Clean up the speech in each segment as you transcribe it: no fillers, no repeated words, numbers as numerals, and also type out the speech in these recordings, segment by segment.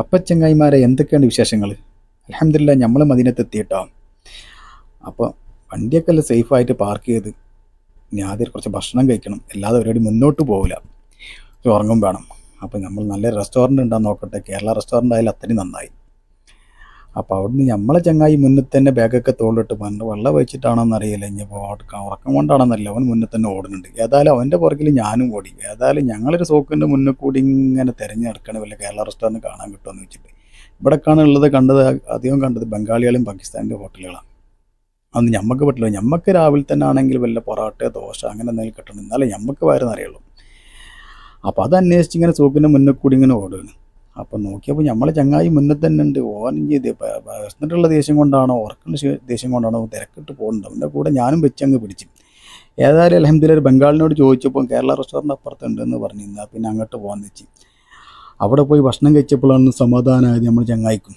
അപ്പം ചങ്ങായിമാരെ എന്തൊക്കെയാണ് വിശേഷങ്ങൾ? അൽഹംദുലില്ലാ നമ്മൾ മദീനത്ത് എത്തിട്ടോ. അപ്പോൾ വണ്ടിയൊക്കെ എല്ലാം സേഫായിട്ട് പാർക്ക് ചെയ്ത് ഇനി ആദ്യം കുറച്ച് ഭക്ഷണം കഴിക്കണം, അല്ലാതെ പരിപാടി മുന്നോട്ട് പോകില്ല. ഉറങ്ങും വേണം. അപ്പോൾ നമ്മൾ നല്ല റെസ്റ്റോറൻറ്റ് ഉണ്ടാകുന്ന നോക്കട്ടെ. കേരള റെസ്റ്റോറൻ്റ് ആയാലും അത്രയും നന്നായി. അപ്പോൾ അവിടുന്ന് നമ്മളെ ചങ്ങായി മുന്നിൽ തന്നെ ബാഗൊക്കെ തോളിലിട്ട് പണ്ട് വെള്ളം വെച്ചിട്ടാണോന്ന് അറിയില്ല, ഇനിയിപ്പോൾ ഉറക്കം കൊണ്ടാണെന്നല്ല, അവൻ മുന്നിൽ തന്നെ ഓടുന്നുണ്ട്. ഏതായാലും അവൻ്റെ പുറകിൽ ഞാനും ഓടി. ഏതായാലും ഞങ്ങളൊരു സോക്കിൻ്റെ മുന്നിൽ കൂടി ഇങ്ങനെ തിരഞ്ഞു നടക്കണം, വല്ല കേരള റെസ്റ്റോറൻറ്റ് കാണാൻ കിട്ടുമെന്ന് വെച്ചിട്ട്. ഇവിടെക്കാണ് ഉള്ളത്, അധികം കണ്ടത് ബംഗാളികളും പാകിസ്ഥാൻ്റെ ഹോട്ടലുകളാണ്. അന്ന് ഞമ്മക്ക് പറ്റില്ല. ഞമ്മക്ക് രാവിലെ തന്നെ ആണെങ്കിൽ വല്ല പൊറോട്ട ദോശ അങ്ങനെ എന്തെങ്കിലും കിട്ടണം, എന്നാലേ ഞമ്മക്ക് വയറുന്നറിയുള്ളൂ. അപ്പോൾ അത് അന്വേഷിച്ച് ഇങ്ങനെ സോക്കിൻ്റെ മുന്നിൽ കൂടി ഇങ്ങനെ ഓടുകയാണ്. അപ്പം നോക്കിയപ്പോൾ നമ്മളെ ചങ്ങായി മുന്നിൽ തന്നെ ഉണ്ട്. ഓൻ ഇത് വിശന്നിട്ടുള്ള ദേഷ്യം കൊണ്ടാണോ ഉറക്കുന്ന ദേഷ്യം കൊണ്ടാണോ തിരക്കിട്ട് പോകുന്നുണ്ട്. അവൻ്റെ കൂടെ ഞാനും വെച്ചങ്ങ് പിടിച്ചു. ഏതായാലും അൽഹംദുലില്ലാ ഒരു ബംഗാളിനോട് ചോദിച്ചപ്പോൾ കേരള റെസ്റ്റോറൻറ്റ് അപ്പുറത്തുണ്ടെന്ന് പറഞ്ഞു. എന്നാൽ പിന്നെ അങ്ങോട്ട് പോകാൻ വെച്ച് അവിടെ പോയി ഭക്ഷണം കഴിച്ചപ്പോഴാണ് സമാധാനമായത് നമ്മൾ ചങ്ങായിക്കും.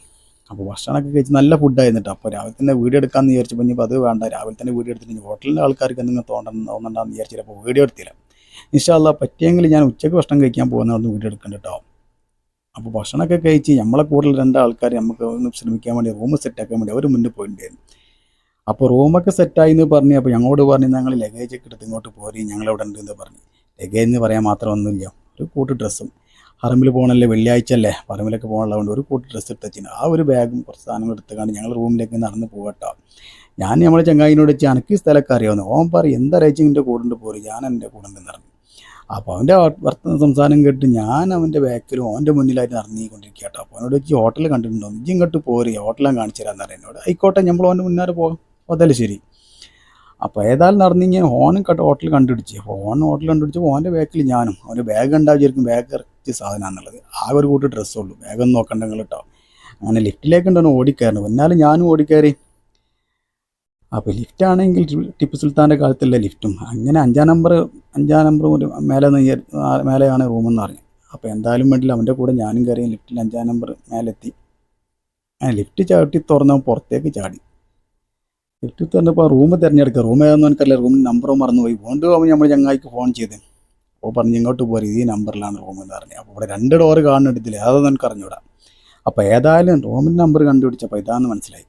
അപ്പോൾ ഭക്ഷണമൊക്കെ കഴിച്ച് നല്ല ഫുഡായിരുന്നു കേട്ടോ. അപ്പോൾ രാവിലെ തന്നെ വീഡിയോ എടുക്കാമെന്ന് വിചാരിച്ചപ്പോൾ ഇനിയിപ്പോൾ അത് വേണ്ട, രാവിലെ തന്നെ വീഡിയോ എടുത്തിട്ട് ഹോട്ടലിൻ്റെ ആൾക്കാർക്ക് എന്തെങ്കിലും തോന്നണ്ടെന്ന് വിചാരിച്ചില്ല. അപ്പോൾ വീഡിയോ എടുത്തില്ല. ഇൻഷാ അല്ലാഹ് പറ്റിയെങ്കിൽ ഞാൻ ഉച്ചയ്ക്ക് ഭക്ഷണം കഴിക്കാൻ പോകുന്നവിടെ വീഡിയോ എടുക്കണ്ട കേട്ടോ. അപ്പോൾ ഭക്ഷണമൊക്കെ കഴിച്ച് നമ്മളെ കൂടുതൽ രണ്ടാൾക്കാർ നമുക്ക് ഒന്ന് ശ്രമിക്കാൻ വേണ്ടി റൂം സെറ്റാക്കാൻ വേണ്ടി അവർ മുന്നിൽ പോയിട്ടുണ്ടായിരുന്നു. അപ്പോൾ റൂമൊക്കെ സെറ്റായി എന്ന് പറഞ്ഞു. അപ്പോൾ ഞങ്ങളോട് പറഞ്ഞു ഞങ്ങൾ ലഗേജൊക്കെ എടുത്ത് ഇങ്ങോട്ട് പോരി, ഞങ്ങളിവിടെ ഉണ്ട് എന്ന് പറഞ്ഞു. ലഗേജ് എന്ന് പറയാൻ മാത്രമൊന്നുമില്ല, ഒരു കൂട്ട് ഡ്രസ്സും. പറമ്പിൽ പോകണല്ലേ, വെള്ളിയാഴ്ച അല്ലേ, പറമ്പിലൊക്കെ പോകാനുള്ളതുകൊണ്ട് ഒരു കൂട്ട് ഡ്രസ്സ് എടുത്തുവെച്ചിന്. ആ ഒരു ബാഗും കുറച്ച് സാധനങ്ങൾ എടുത്തുകൊണ്ട് ഞങ്ങൾ റൂമിലേക്ക് നടന്ന് പോകട്ടോ. ഞാൻ നമ്മളെ ചങ്ങായിനോട് വെച്ച് എനിക്ക് ഈ സ്ഥലമൊക്കെ അറിയാവുന്നു. ഓൻ പറയും എന്താ അറിയിച്ച് എൻ്റെ കൂടെ പോരും, ഞാൻ എൻ്റെ കൂടെ ഉണ്ട് നടന്നു. അപ്പോൾ അവൻ്റെ സംസാരം കേട്ട് ഞാൻ അവൻ്റെ ബാക്കിലും അവൻ്റെ മുന്നിലായിട്ട് നടന്നുകൊണ്ടിരിക്കുക കേട്ടോ. അപ്പോൾ അവനോട് വെച്ച് ഹോട്ടൽ കണ്ടിട്ടുണ്ടോ, ഇജ്ജ് ഇങ്ങോട്ട് പോരി, ഹോട്ടലാണ് കാണിച്ചു തരാമെന്ന് പറയാം എന്നോട്. ആയിക്കോട്ടെ, നമ്മൾ അവൻ്റെ മുന്നേറെ പോകാം, അതല്ലേ ശരി. അപ്പോൾ ഏതായാലും നടന്നു കഴിഞ്ഞാൽ ഹോട്ടൽ കണ്ടുപിടിച്ച്. അപ്പോൾ ഹോട്ടൽ കണ്ടുപിടിച്ചപ്പോൾ ഓൻ്റെ ബാക്കിൽ ഞാനും. അവൻ്റെ ബാഗ് ഉണ്ടാവും വിചാരിക്കും ബാഗ് ഇറക്കി സാധനമാണെന്നുള്ളത്. ആ ഒരു കൂട്ട് ഡ്രസ്സുള്ളൂ, ബാഗൊന്നും നോക്കണ്ടെങ്കിൽ കേട്ടോ. അങ്ങനെ ലിഫ്റ്റിലേക്ക് ഉണ്ടോ ഓടിക്കയറണം, എന്നാലും ഞാനും ഓടിക്കയറി. അപ്പോൾ ലിഫ്റ്റാണെങ്കിൽ ടിപ്പു സുൽത്താൻ്റെ കാലത്തുള്ള ലിഫ്റ്റും അങ്ങനെ അഞ്ചാം നമ്പർ ഒരു മേലെയാണ് റൂമെന്ന് പറഞ്ഞു. അപ്പോൾ എന്തായാലും വേണ്ടില്ല, അവൻ്റെ കൂടെ ഞാനും കയറി ലിഫ്റ്റിൽ 5-ാം നമ്പർ മേലെത്തി. ലിഫ്റ്റ് ചവിട്ടി തുറന്നവൻ പുറത്തേക്ക് ചാടി. ലിഫ്റ്റ് തുറന്നപ്പോൾ റൂം തിരഞ്ഞെടുക്കുക. റൂം ഏതെന്ന് എനിക്കല്ല, റൂമിൻ്റെ നമ്പറോ മറന്നുപോയി. വീണ്ടും അവൻ നമ്മൾ ചങ്ങായിക്ക് ഫോൺ ചെയ്ത് അപ്പോൾ പറഞ്ഞ് ഇങ്ങോട്ട് പോരി, ഈ നമ്പറിലാണ് റൂം എന്ന് പറഞ്ഞു. അപ്പോൾ ഇവിടെ 2 ഡോറ് കാണുന്നിടത്തില്ല, അതൊന്നും എനിക്ക് അറിഞ്ഞൂടാ. അപ്പോൾ ഏതായാലും റൂമിൻ്റെ നമ്പർ കണ്ടുപിടിച്ചപ്പോൾ ഇതാണെന്ന് മനസ്സിലായി.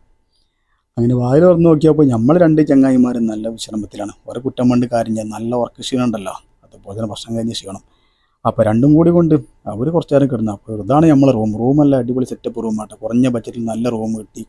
അങ്ങനെ വാതിൽ തുറന്ന് നോക്കിയപ്പോൾ നമ്മൾ 2 ചങ്ങായിമാരും നല്ല വിശ്രമത്തിലാണ്. ഒരു കുറ്റം കൊണ്ട് കാര്യം നല്ല ഉറക്ക ക്ഷീണം ഉണ്ടല്ലോ, അതുപോലെ തന്നെ ഭക്ഷണം കഴിഞ്ഞ് ക്ഷീണം. അപ്പോൾ രണ്ടും കൂടി കൊണ്ട് അവർ കുറച്ച് നേരം കിടന്നു. അപ്പോൾ ഇതാണ് നമ്മളെ റൂമല്ല, അടിപൊളി സെറ്റപ്പ് റൂമാട്ടോ. കുറഞ്ഞ ബഡ്ജറ്റിൽ നല്ല റൂം കിട്ടി.